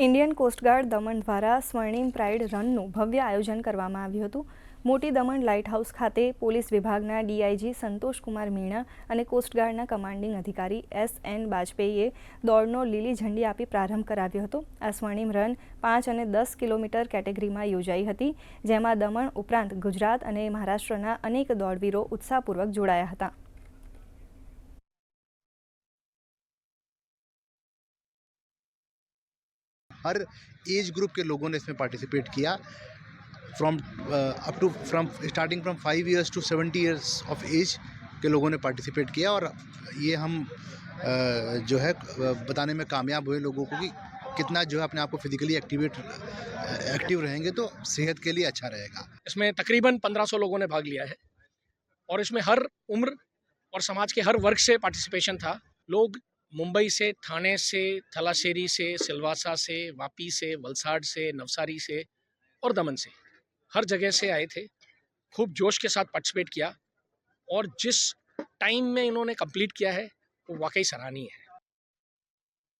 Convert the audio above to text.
Indian coast guard Daman દ્વારા સ્વર્ણિમ pride રનનું ભવ્ય આયોજન કરવામાં આવ્યું હતું. મોટી દમણ લાઇટ હાઉસ ખાતે પોલીસ વિભાગના ડીઆઈજી સંતોષ કુમાર મીણા અને કોસ્ટગાર્ડના કમાન્ડિંગ અધિકારી એસ.એન. બાજપેયીએ દોડનો લીલી ઝંડી આપી પ્રારંભ કરાવ્યો હતો. આ સ્વર્ણિમ રન 5 અને 10 કિલોમીટર કેટેગરીમાં યોજાઈ હતી, જેમાં દમણ ઉપરાંત ગુજરાત અને મહારાષ્ટ્રના અનેક દોડવીરો ઉત્સાહપૂર્વક જોડાયા હતા. हर एज ग्रुप के लोगों ने इसमें पार्टिसिपेट किया, from starting from 5 years to 70 years of age के लोगों ने पार्टिसिपेट किया। और ये हम जो है बताने में कामयाब हुए लोगों को कि कितना जो है अपने आप को फिजिकली एक्टिव रहेंगे तो सेहत के लिए अच्छा रहेगा। इसमें तकरीबन 1500 लोगों ने भाग लिया है और इसमें हर उम्र और समाज के हर वर्ग से पार्टिसिपेशन था। लोग मुंबई से, थाने से, थलाशेरी से, सिलवासा से, वापी से, वलसाड से, नवसारी से और दमन से, हर जगह से आए थे। खूब जोश के साथ पार्टिसिपेट किया और जिस टाइम में इन्होंने कंप्लीट किया है वो वाकई सराहनीय है।